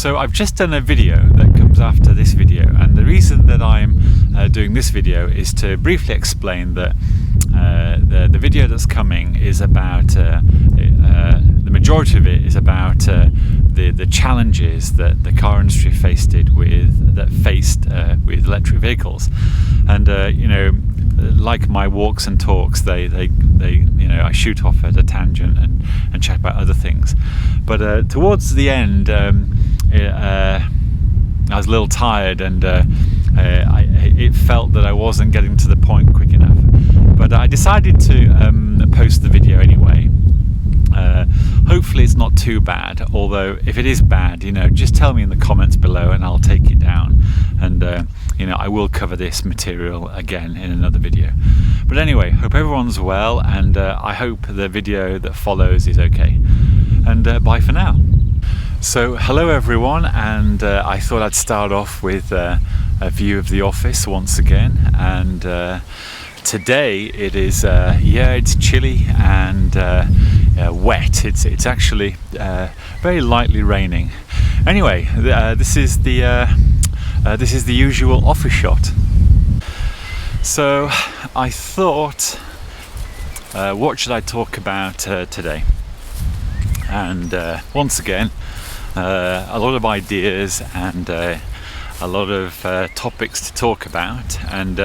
So I've just done a video that comes after this video, and the reason that I'm doing this video is to briefly explain that the video that's coming is about the majority of it is about the challenges that the car industry faced with electric vehicles, and like my walks and talks, they I shoot off at a tangent and chat about other things. But towards the end, I was a little tired, and it felt that I wasn't getting to the point quick enough. But I decided to post the video anyway. Hopefully it's not too bad, although if it is bad, just tell me in the comments below and I'll take it down, and I will cover this material again in another video. But anyway, hope everyone's well, and I hope the video that follows is okay, and bye for now. So hello everyone, and I thought I'd start off with a view of the office once again, and today it is it's chilly and wet. It's actually very lightly raining. Anyway, this is the usual office shot. So I thought, what should I talk about today? And once again, a lot of ideas and a lot of topics to talk about, and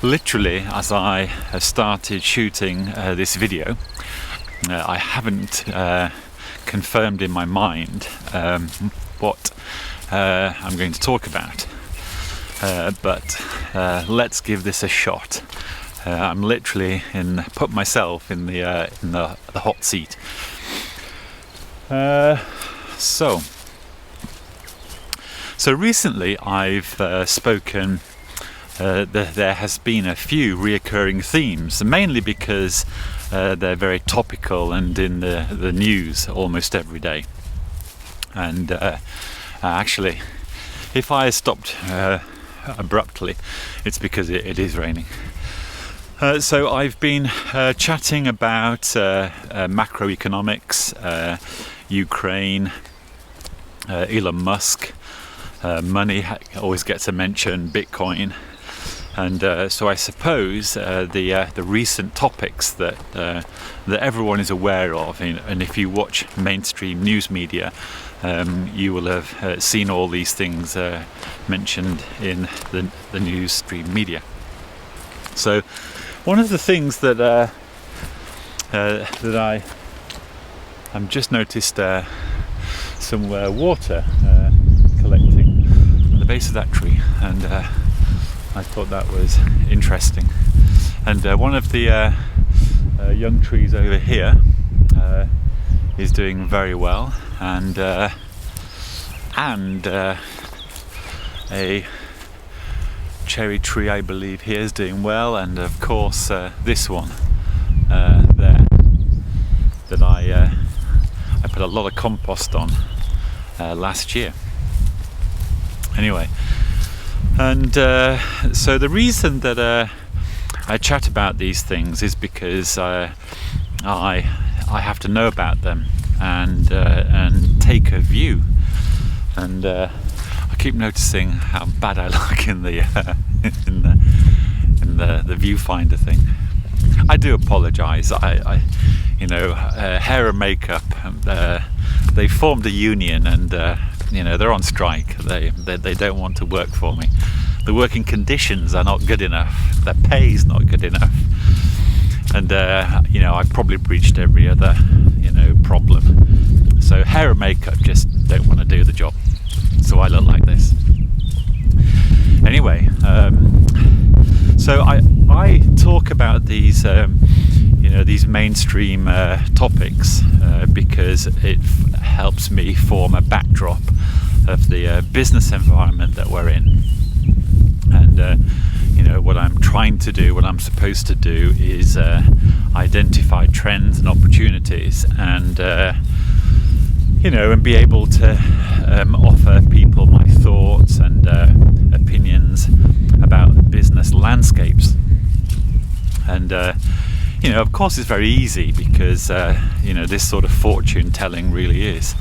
literally as I have started shooting this video, I haven't confirmed in my mind what I'm going to talk about, but let's give this a shot. I'm literally put myself in the hot seat. So recently I've spoken. There has been a few reoccurring themes, mainly because they're very topical and in the news almost every day. And actually, if I stopped abruptly, it's because it is raining. So I've been chatting about macroeconomics, Ukraine, Elon Musk, money always gets a mention, Bitcoin. And so I suppose the recent topics that everyone is aware of, and if you watch mainstream news media, you will have seen all these things mentioned in the news stream media. So one of the things that I'm just noticed some water collecting at the base of that tree, and I thought that was interesting. And one of the young trees over here is doing very well, and a cherry tree, I believe, here is doing well, and of course this one there that I put a lot of compost on last year. Anyway. And so the reason that I chat about these things is because I have to know about them and take a view. And I keep noticing how bad I look in the viewfinder thing. I do apologise. Hair and makeup. They formed a union, and they're on strike. They don't want to work for me. The working conditions are not good enough. The pay is not good enough. And I've probably breached every other problem. So hair and makeup just don't want to do the job. So I look like this. Anyway, so I talk about these these mainstream topics because it helps me form a backdrop of the business environment that we're in. And what I'm trying to do, what I'm supposed to do, is identify trends and opportunities, and and be able to offer people my thoughts and opinions about business landscapes. And of course it's very easy because this sort of fortune telling really is.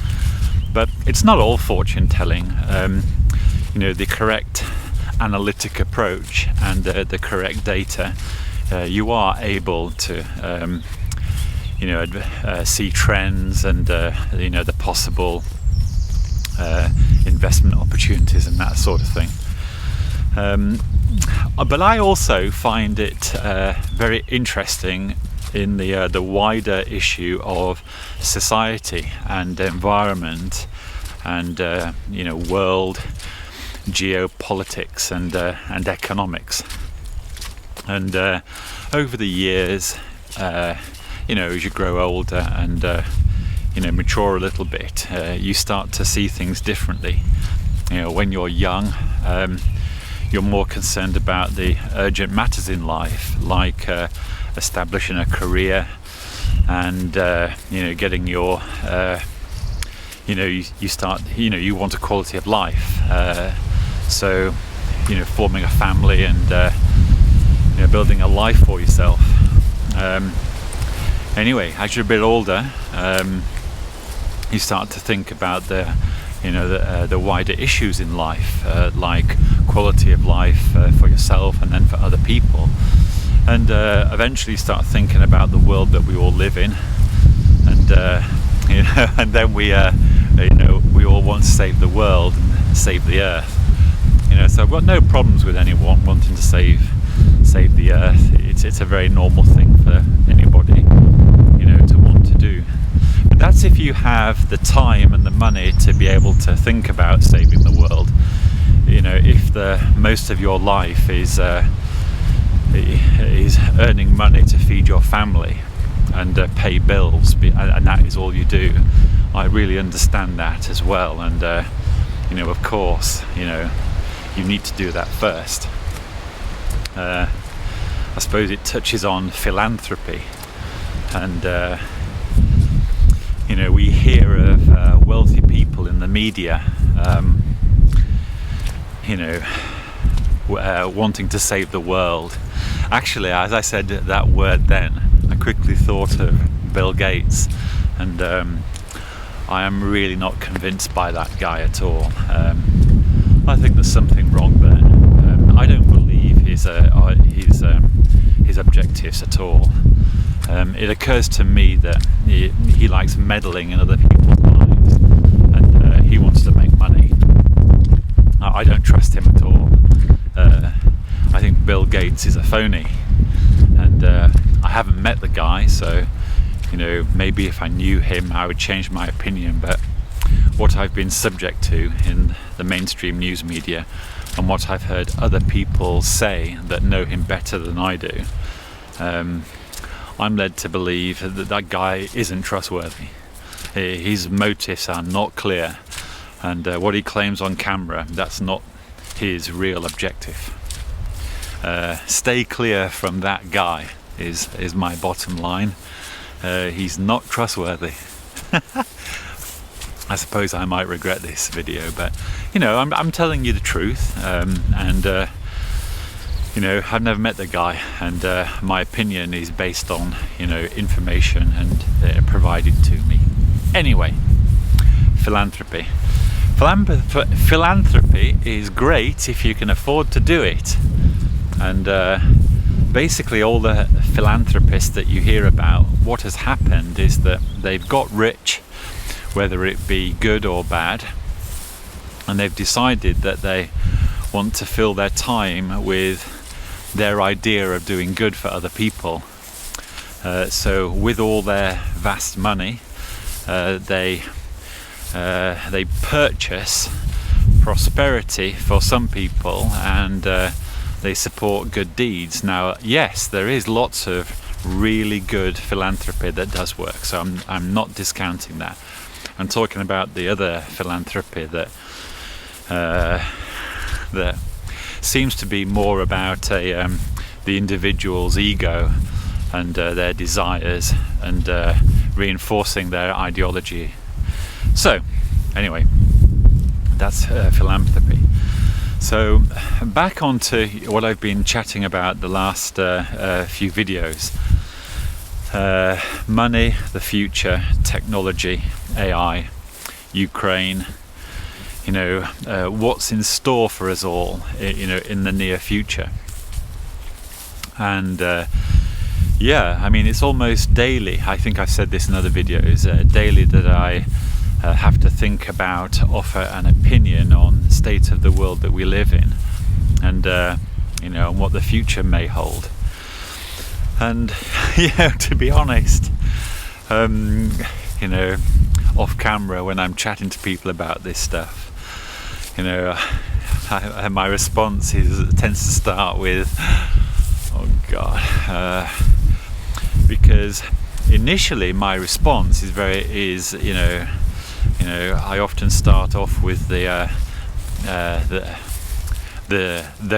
But it's not all fortune telling. The correct analytic approach and the correct data, you are able to see trends and the possible investment opportunities and that sort of thing. But I also find it very interesting in the wider issue of society and environment and world geopolitics and economics. And over the years, as you grow older and mature a little bit, you start to see things differently. When you're young, you're more concerned about the urgent matters in life, like establishing a career and getting your you want a quality of life, so forming a family and building a life for yourself. Anyway, as you're a bit older, you start to think about the wider issues in life, like quality of life for yourself and then for other people, and eventually start thinking about the world that we all live in, and and then we all want to save the world and save the earth. So I've got no problems with anyone wanting to save the earth. It's a very normal thing for anybody to want to do. But that's if you have the time and the money to be able to think about saving the world. If the most of your life is earning money to feed your family and pay bills, and that is all you do, I really understand that as well. And of course, you need to do that first. I suppose it touches on philanthropy, and we hear of wealthy people in the media wanting to save the world. Actually, as I said that word then, I quickly thought of Bill Gates, and I am really not convinced by that guy at all. I think there's something wrong there. I don't believe his objectives at all. It occurs to me that he likes meddling in other people's lives, and he wants to make money. I don't trust him at all. I think Bill Gates is a phony, and I haven't met the guy, so maybe if I knew him I would change my opinion. But what I've been subject to in the mainstream news media and what I've heard other people say that know him better than I do, I'm led to believe that guy isn't trustworthy. His motives are not clear, and what he claims on camera, that's not his real objective. Stay clear from that guy is my bottom line. He's not trustworthy. I suppose I might regret this video, but I'm telling you the truth, and I've never met the guy, and my opinion is based on information and provided to me. Anyway, philanthropy. Philanthropy is great if you can afford to do it, and basically all the philanthropists that you hear about, what has happened is that they've got rich, whether it be good or bad, and they've decided that they want to fill their time with their idea of doing good for other people. So with all their vast money, they purchase prosperity for some people, and they support good deeds. Now, yes, there is lots of really good philanthropy that does work, so I'm not discounting that. I'm talking about the other philanthropy that seems to be more about the individual's ego and their desires, and reinforcing their ideology. So anyway, that's philanthropy. So back onto what I've been chatting about the last few videos. Money, the future, technology, AI, Ukraine, what's in store for us all, in the near future. And it's almost daily. I think I've said this in other videos. Daily that I have to think about, offer an opinion on the state of the world that we live in, and and what the future may hold. And to be honest, off camera, when I'm chatting to people about this stuff, my response tends to start with, "Oh God," because initially my response I often start off with the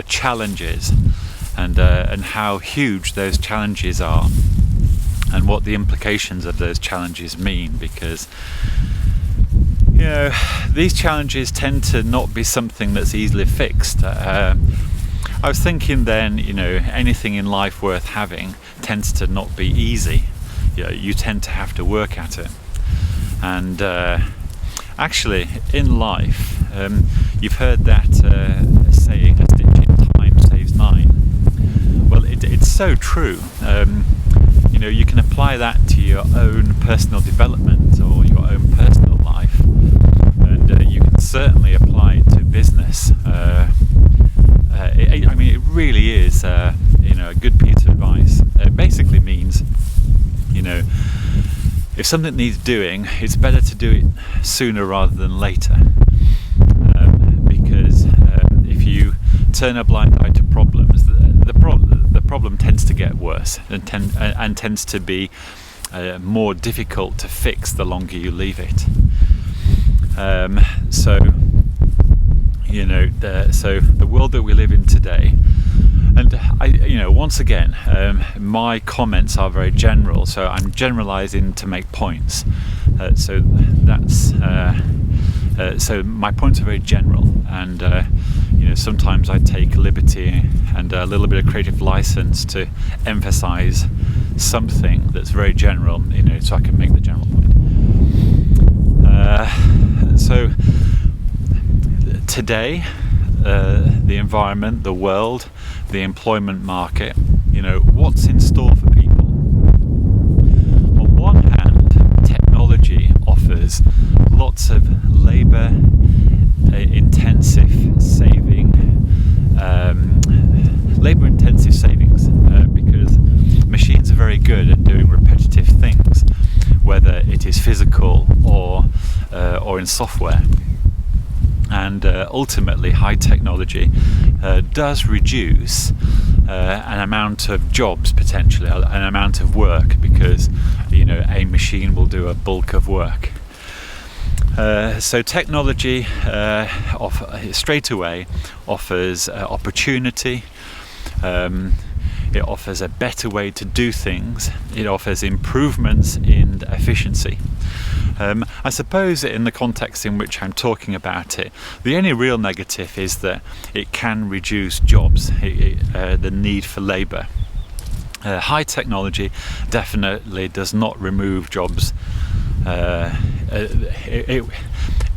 challenges and how huge those challenges are, and what the implications of those challenges mean, because these challenges tend to not be something that's easily fixed. I was thinking then, anything in life worth having tends to not be easy. You tend to have to work at it. And actually, in life, you've heard that saying, "A stitch in time saves nine." Well, it's so true. You can apply that to your own personal development or your own personal life, and you can certainly apply it to business. It really is, a good piece of advice. It basically means, if something needs doing, it's better to do it sooner rather than later, because if you turn a blind eye to problems, the problem tends to get worse and tends to be more difficult to fix the longer you leave it. So the world that we live in today, and once again, my comments are very general, so I'm generalizing to make points. So my points are very general, and sometimes I take liberty and a little bit of creative license to emphasize something that's very general, so I can make the general point. So today, the environment, the world, the employment market, what's in store for people? On one hand, technology offers lots of labor intensive savings, because machines are very good at doing repetitive things, whether it is physical or in software. And ultimately, high technology does reduce an amount of jobs, potentially an amount of work, because a machine will do a bulk of work. So technology straight away offers opportunity. It offers a better way to do things. It offers improvements in efficiency. I suppose in the context in which I'm talking about it, the only real negative is that it can reduce jobs, the need for labour. High technology definitely does not remove jobs.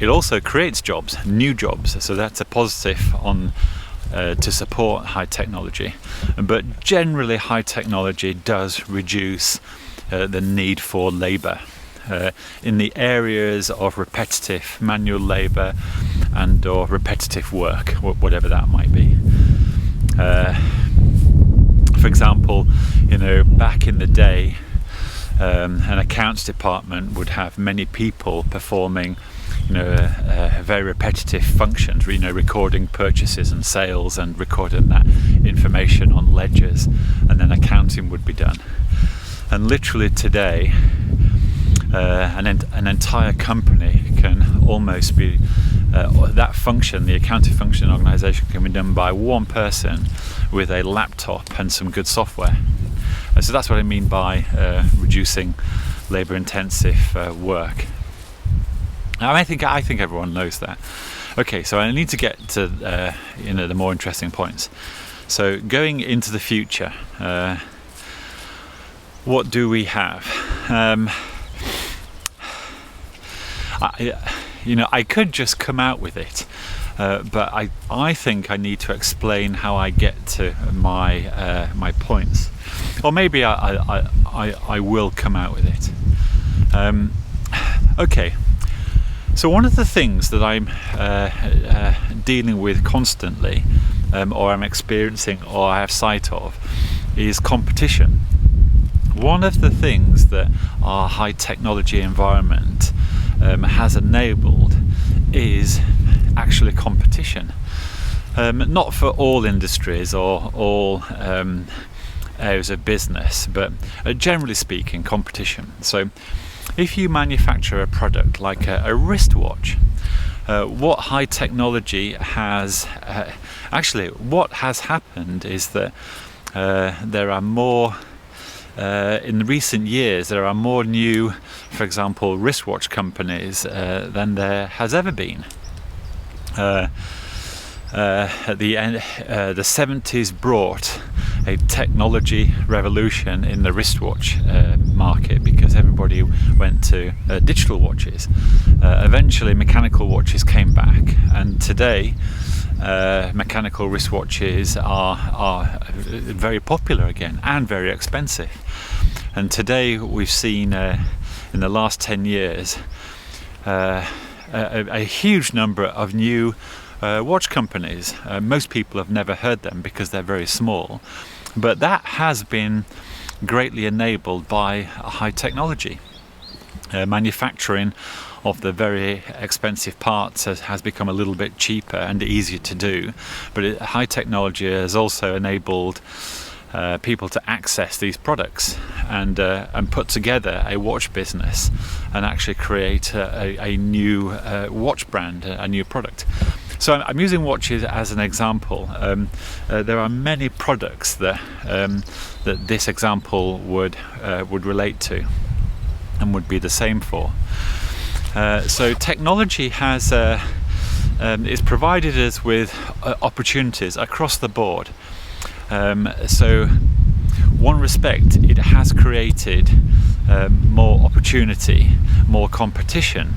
It also creates jobs, new jobs, so that's a positive to support high technology. But generally, high technology does reduce the need for labour in the areas of repetitive manual labour and or repetitive work, whatever that might be. For example, back in the day, an accounts department would have many people performing very repetitive functions, recording purchases and sales and recording that information on ledgers, and then accounting would be done. And literally today, an entire company can almost be that function, the accounting function organisation, can be done by one person with a laptop and some good software. So that's what I mean by reducing labour-intensive work. I think everyone knows that. Okay, so I need to get to the more interesting points. So going into the future, what do we have? I could just come out with it, but I think I need to explain how I get to my points, or maybe I will come out with it. Okay. So one of the things that I'm dealing with constantly, or I'm experiencing, or I have sight of, is competition. One of the things that our high technology environment has enabled is actually competition. Not for all industries or all areas of business, but generally speaking, competition. So if you manufacture a product like a wristwatch, what high technology has what has happened is that there are more in recent years there are more new, for example, wristwatch companies than there has ever been. At the end, the 70s brought a technology revolution in the wristwatch market, because everybody went to digital watches. Eventually mechanical watches came back, and today mechanical wristwatches are very popular again and very expensive. And today we've seen in the last 10 years a huge number of new watch companies. Most people have never heard them because they're very small, but that has been greatly enabled by high technology. Manufacturing of the very expensive parts has become a little bit cheaper and easier to do, but high technology has also enabled people to access these products and put together a watch business and actually create a new watch brand, a new product. So I'm using watches as an example. There are many products that this example would relate to and would be the same for. So technology has is provided us with opportunities across the board. So one respect, it has created more opportunity, more competition.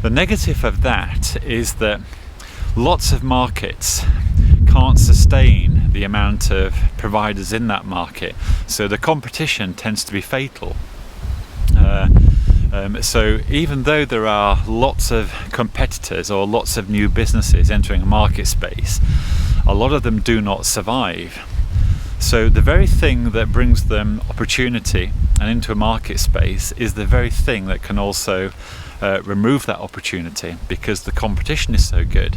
The negative of that is that lots of markets can't sustain the amount of providers in that market, so the competition tends to be fatal. So even though there are lots of competitors or lots of new businesses entering a market space, a lot of them do not survive. So the very thing that brings them opportunity and into a market space is the very thing that can also remove that opportunity, because the competition is so good.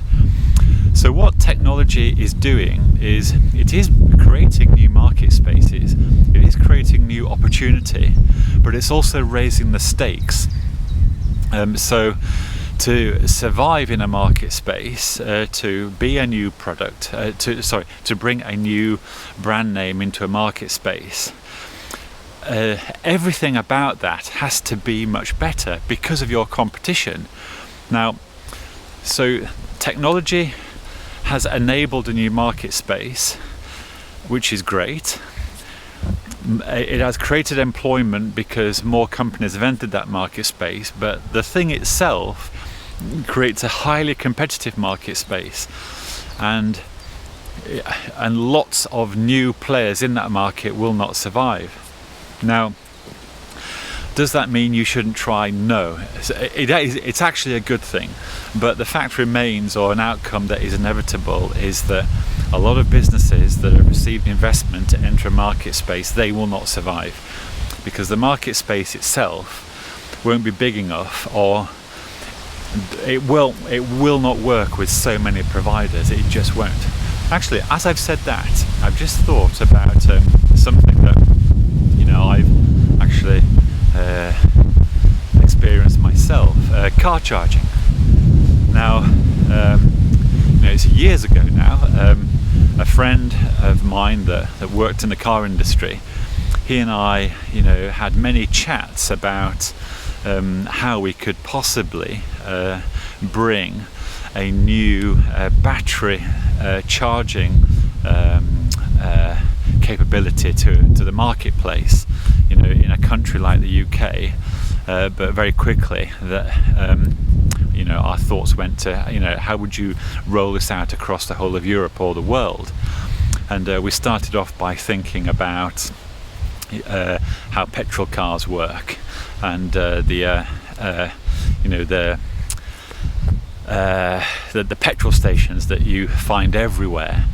So what technology is doing is it is creating new market spaces, it is creating new opportunity, but it's also raising the stakes. So to survive in a market space, to be a new product, to bring a new brand name into a market space, everything about that has to be much better because of your competition. Now, so technology has enabled a new market space, which is great. It has created employment because more companies have entered that market space, but the thing itself creates a highly competitive market space, and lots of new players in that market will not survive. Now, does that mean you shouldn't try? No. It's actually a good thing, but the fact remains, or an outcome that is inevitable, is that a lot of businesses that have received investment to enter a market space, they will not survive, because the market space itself won't be big enough, or it will not work with so many providers. It just won't. Actually, as I've said that, I've just thought about something that I've actually experienced myself: car charging. Now, it's years ago now. A friend of mine that worked in the car industry, he and I, had many chats about how we could possibly bring a new battery charging capability to the marketplace, in a country like the UK, but very quickly that our thoughts went to, how would you roll this out across the whole of Europe or the world? And we started off by thinking about how petrol cars work, and the petrol stations that you find everywhere.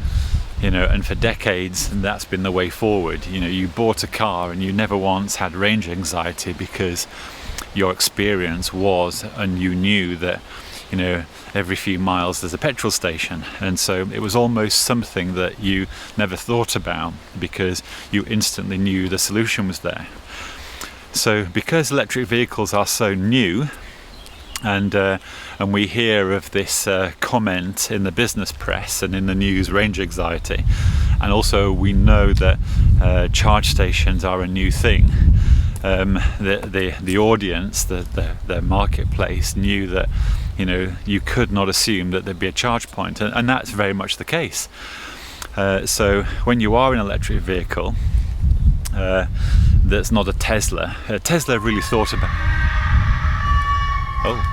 And for decades that's been the way forward. You bought a car and you never once had range anxiety because your experience was, and you knew that every few miles there's a petrol station, and so it was almost something that you never thought about because you instantly knew the solution was there. So because electric vehicles are so new, and we hear of this comment in the business press and in the news, range anxiety, and also we know that charge stations are a new thing. The audience, the marketplace knew that you could not assume that there'd be a charge point, and that's very much the case. So when you are in an electric vehicle that's not a Tesla really thought about. Oh,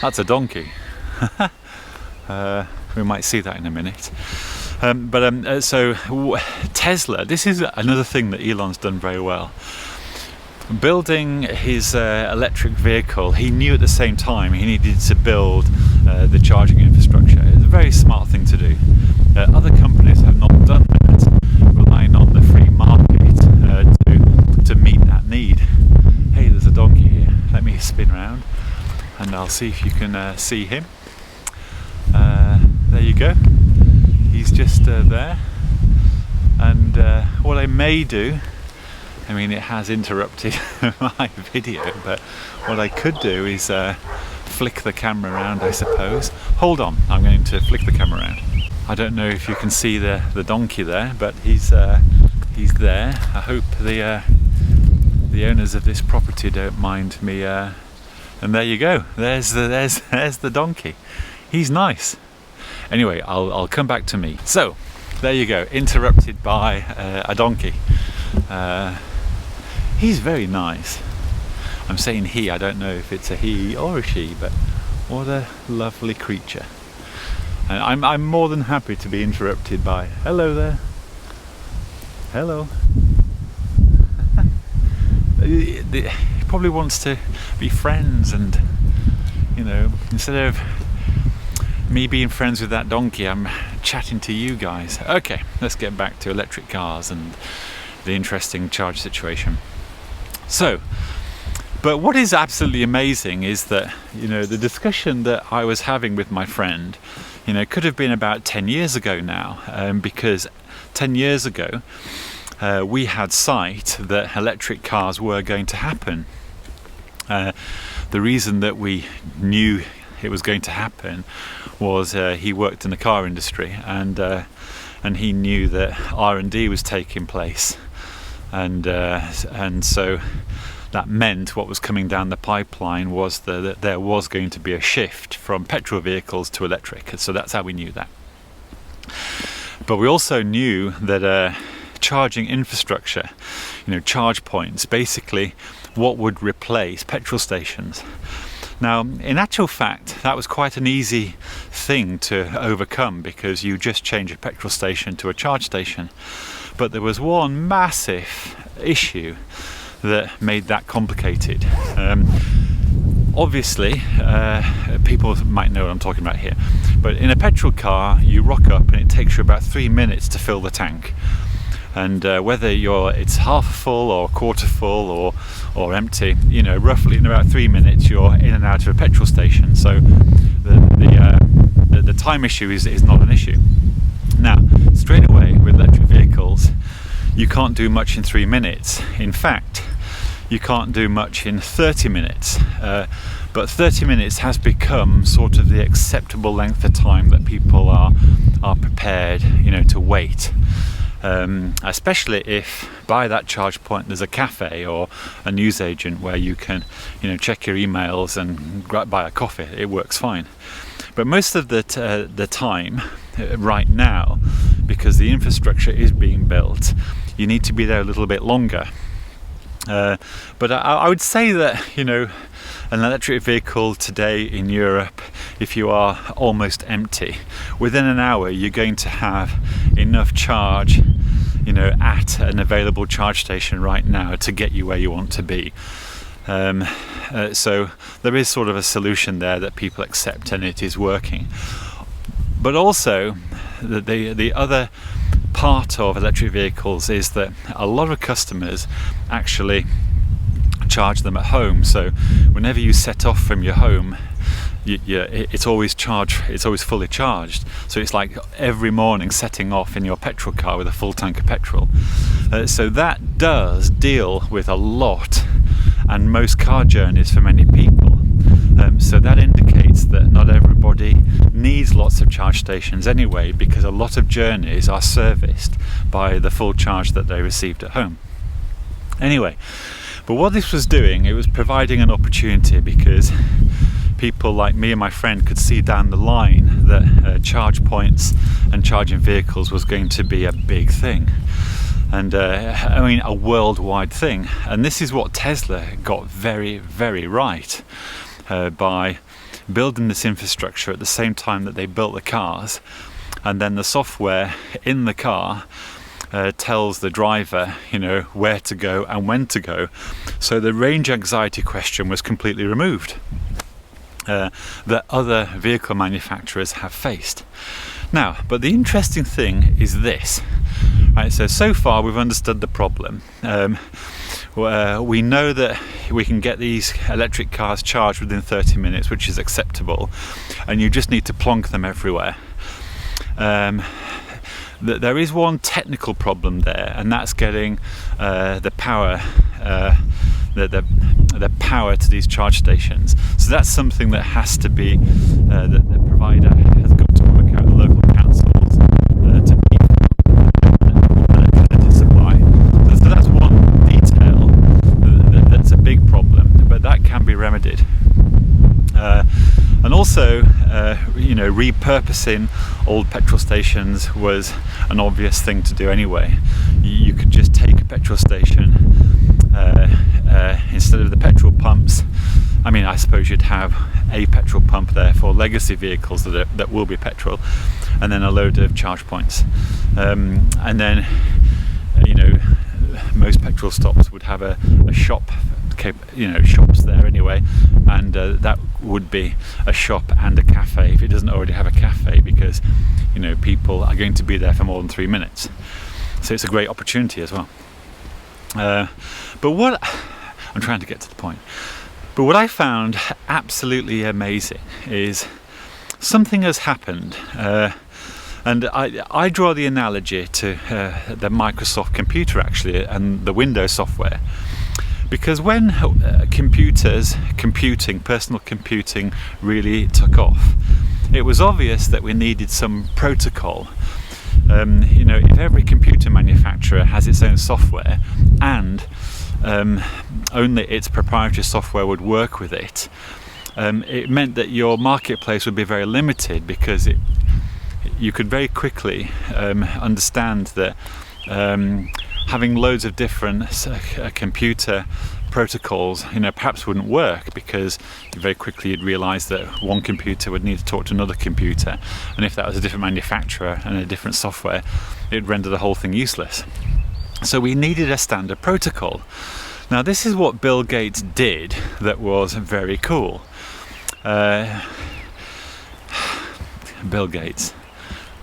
that's a donkey. We might see that in a minute. So Tesla, this is another thing that Elon's done very well. Building his electric vehicle, he knew at the same time he needed to build the charging infrastructure. It's a very smart thing to do. Other companies have not done that, relying on the free market to meet that need. Hey, there's a donkey here. Let me spin around and I'll see if you can see him. There you go. He's just there. And what I may do, it has interrupted my video, but what I could do is flick the camera around, I suppose. Hold on, I'm going to flick the camera around. I don't know if you can see the donkey there, but he's there. I hope the owners of this property don't mind me. And there you go. There's the donkey. He's nice. Anyway, I'll come back to me. So there you go. Interrupted by a donkey. He's very nice. I'm saying he. I don't know if it's a he or a she, but what a lovely creature. And I'm more than happy to be interrupted by. Hello there. Hello. He probably wants to be friends, and instead of me being friends with that donkey, I'm chatting to you guys. Okay, let's get back to electric cars and the interesting charge situation. So, but what is absolutely amazing is that the discussion that I was having with my friend could have been about 10 years ago now, because 10 years ago we had sight that electric cars were going to happen. The reason that we knew it was going to happen was he worked in the car industry, and he knew that R&D was taking place, and so that meant what was coming down the pipeline was that there was going to be a shift from petrol vehicles to electric. So that's how we knew that. But we also knew that charging infrastructure, charge points, basically what would replace petrol stations. Now, in actual fact, that was quite an easy thing to overcome, because you just change a petrol station to a charge station. But there was one massive issue that made that complicated. Obviously, people might know what I'm talking about here, but in a petrol car you rock up and it takes you about 3 minutes to fill the tank, and whether it's half full or quarter full or empty, roughly in about 3 minutes you're in and out of a petrol station. So the time issue is not an issue. Now, straight away with electric vehicles, you can't do much in 3 minutes. In fact, you can't do much in 30 minutes. But 30 minutes has become sort of the acceptable length of time that people are prepared, to wait. Especially if by that charge point there's a cafe or a newsagent where you can, check your emails and buy a coffee. It works fine. But most of the time, right now, because the infrastructure is being built, you need to be there a little bit longer. But I would say that, an electric vehicle today in Europe, if you are almost empty, within an hour you're going to have enough charge, at an available charge station right now to get you where you want to be. So there is sort of a solution there that people accept, and it is working. But also, the other part of electric vehicles is that a lot of customers actually charge them at home. So whenever you set off from your home, it's always fully charged. So it's like every morning setting off in your petrol car with a full tank of petrol. So that does deal with a lot and most car journeys for many people. So that indicates that not everybody needs lots of charge stations anyway, because a lot of journeys are serviced by the full charge that they received at home. Anyway, but what this was doing, it was providing an opportunity, because people like me and my friend could see down the line that charge points and charging vehicles was going to be a big thing. And a worldwide thing. And this is what Tesla got very, very right by building this infrastructure at the same time that they built the cars. And then the software in the car tells the driver, where to go and when to go. So the range anxiety question was completely removed that other vehicle manufacturers have faced. Now, but the interesting thing is this. Right, so far we've understood the problem. We know that we can get these electric cars charged within 30 minutes, which is acceptable, and you just need to plonk them everywhere. There is one technical problem there, and that's getting the power the power to these charge stations. So that's something that has to be that the provider has got to work out, the local councils to meet electricity supply. So that's one detail that's a big problem, but that can be remedied. And also, repurposing old petrol stations was an obvious thing to do anyway. You could just take a petrol station instead of the petrol pumps. I suppose you'd have a petrol pump there for legacy vehicles that will be petrol, and then a load of charge points. And then, most petrol stops would have a shop, shops there anyway, and that would be a shop and a cafe if it doesn't already have a cafe, because people are going to be there for more than 3 minutes. So it's a great opportunity as well. But what I'm trying to get to the point. But what I found absolutely amazing is something has happened, and I draw the analogy to the Microsoft computer actually, and the Windows software. Because when personal computing really took off, it was obvious that we needed some protocol. If every computer manufacturer has its own software and only its proprietary software would work with it, it meant that your marketplace would be very limited, because you could very quickly understand that having loads of different computer protocols, perhaps wouldn't work, because very quickly you'd realise that one computer would need to talk to another computer, and if that was a different manufacturer and a different software, it'd render the whole thing useless. So we needed a standard protocol. Now this is what Bill Gates did that was very cool. Bill Gates.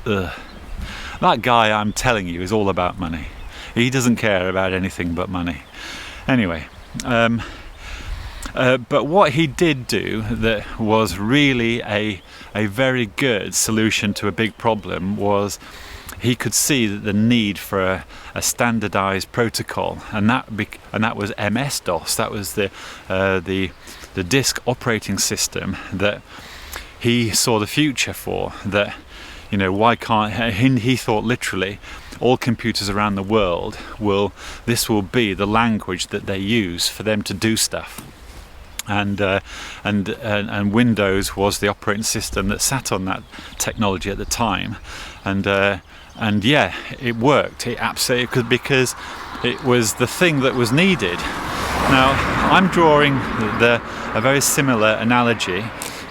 That guy, I'm telling you, is all about money. He doesn't care about anything but money. Anyway, but what he did do that was really a very good solution to a big problem was he could see that the need for a standardized protocol, and that was MS-DOS. That was the disk operating system that he saw the future for. That why can't he thought literally all computers around the world this will be the language that they use for them to do stuff. And Windows was the operating system that sat on that technology at the time, and yeah, it worked. It absolutely could, because it was the thing that was needed. Now, I'm drawing a very similar analogy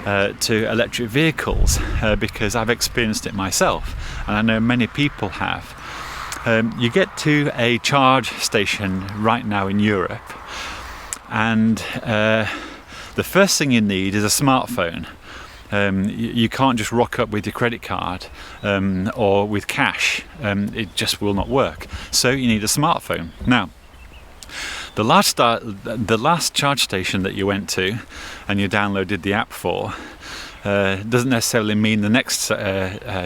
to electric vehicles because I've experienced it myself, and I know many people have. You get to a charge station right now in Europe, and the first thing you need is a smartphone. You can't just rock up with your credit card or with cash. It just will not work. So you need a smartphone. Now, the last charge station that you went to and you downloaded the app for doesn't necessarily mean the next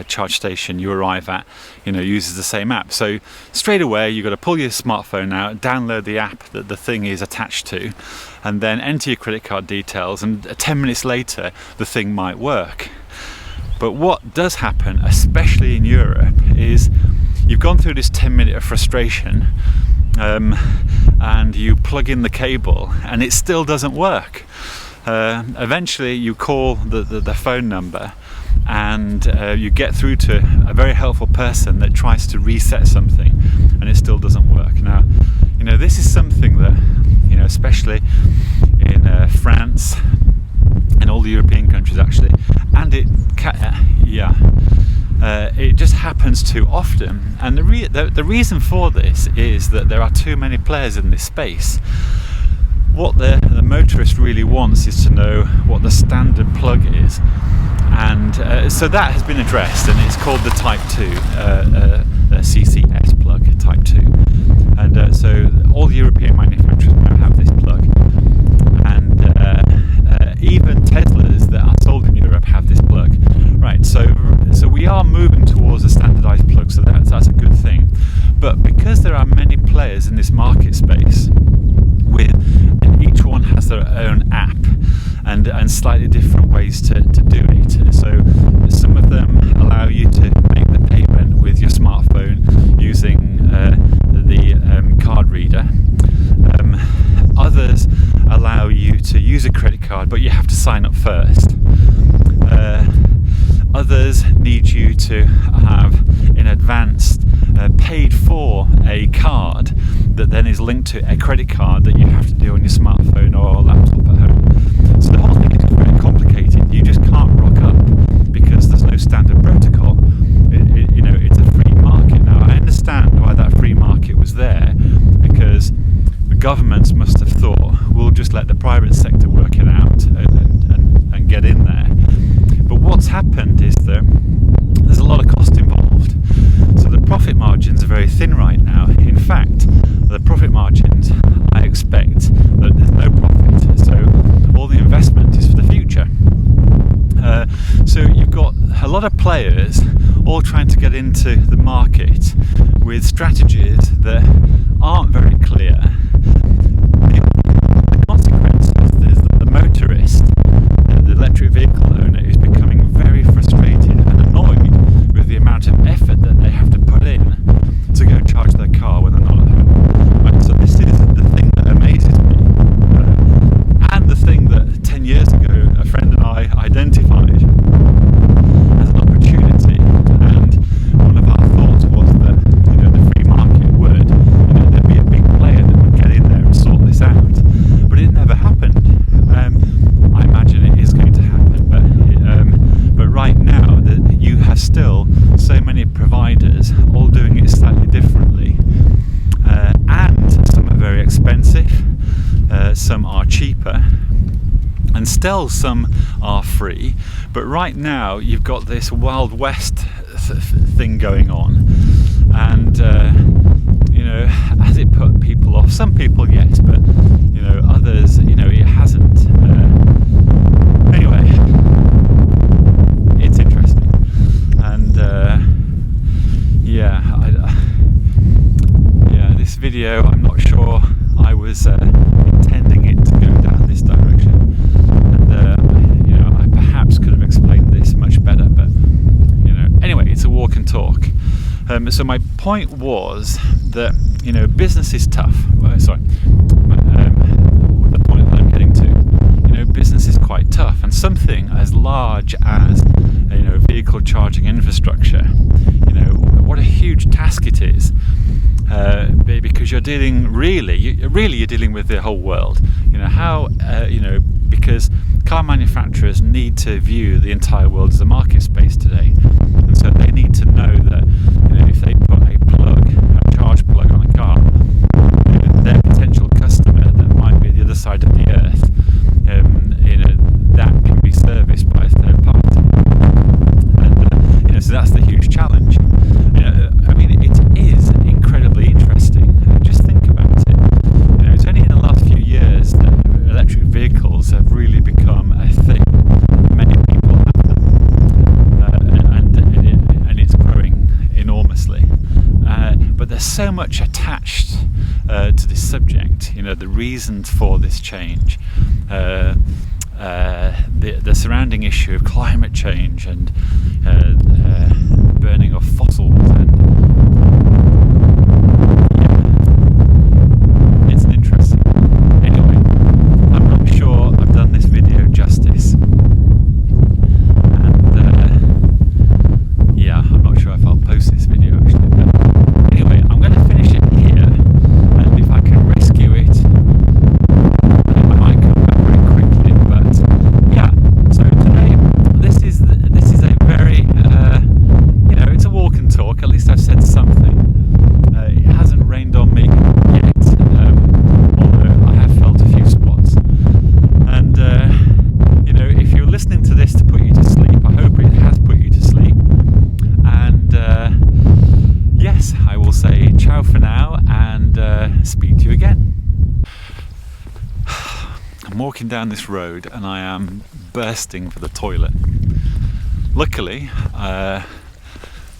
charge station you arrive at, uses the same app. So straight away you've got to pull your smartphone out, download the app that the thing is attached to, and then enter your credit card details, and 10 minutes later the thing might work. But what does happen, especially in Europe, is you've gone through this 10-minute of frustration, and you plug in the cable and it still doesn't work. Eventually you call the phone number, and you get through to a very helpful person that tries to reset something, and it still doesn't work. Now, this is something that, especially in France and all the European countries actually, and it just happens too often. And the reason for this is that there are too many players in this space. What the motorist really wants is to know what the standard plug is, and so that has been addressed, and it's called the Type 2 CCS plug, Type 2, and so all the European manufacturers now have this plug, and even Teslas that are sold in Europe have this plug. Right, so we are moving towards a standardized plug, so that's a good thing. But because there are many players in this market space, and each one has their own app and slightly different ways to do it. So some of them allow you to make the payment with your smartphone using the card reader. Others allow you to use a credit card, but you have to sign up first. Others need you to have in advance paid for a card that then is linked to a credit card that you have to do on your smartphone or laptop at home. So the whole thing is very complicated. You just can't rock up because there's no standard protocol. It's a free market. Now, I understand why that free market was there, because the governments must have thought, we'll just let the private sector work it out and get in there. But what's happened is that there's a lot of cost involved. So the profit margins are very thin right now. In fact, the profit margins, I expect that there's no profit. So all the investment is for the future. So you've got a lot of players all trying to get into the market with strategies that aren't very clear. The consequence is that the motorist, the electric vehicle owner, is becoming very frustrated and annoyed with the amount of effort that they have to put in to go charge their car when they're not at home. Right, so this is the thing that amazes me, and the thing that 10 years ago a friend and I identified as an opportunity. And one of our thoughts was that the free market would, there'd be a big player that would get in there and sort this out. But it never happened. I imagine it is going to happen, but right now you have still so many providers all doing it slightly differently, and some are very expensive, some are cheaper, and still some are free. But right now you've got this Wild West thing going on, and has it put people off? Some people, yes, but others, it hasn't. Anyway, it's interesting, and this video, I'm not sure I was intending it to go down this direction, and I perhaps could have explained this much better, but anyway, it's a walk and talk. So my point was that business is tough. The point that I'm getting to, business is quite tough, and something as large as vehicle charging infrastructure, what a huge task it is. because you're dealing you're dealing with the whole world. Because car manufacturers need to view the entire world as a market space today, and so they need to know that if they put a charge plug on a car, their potential customer that might be the other side of the earth, that can be serviced by a third party. And so that's the huge challenge. It is incredibly interesting. Just think about it. It's only in the last few years that electric vehicles have really become a thing. Many people have them, and it's growing enormously. But there's so much attached to this subject. The reasons for this change, the surrounding issue of climate change and burning of fossils, and it's an interesting. Anyway, I'm not sure I've done this video justice, and I'm not sure if I'll post this video actually. But anyway, I'm going to finish it here, and if I can rescue it, I might come back very quickly. But so today this is a very it's a walk and talk. At least I've said something. It hasn't rained on me yet, although I have felt a few spots. And if you're listening to this to put you to sleep, I hope it has put you to sleep. And yes, I will say ciao for now, and speak to you again. I'm walking down this road and I am bursting for the toilet. Luckily,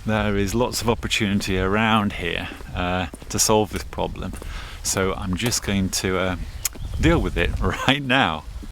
there is lots of opportunity around here to solve this problem, so I'm just going to deal with it right now.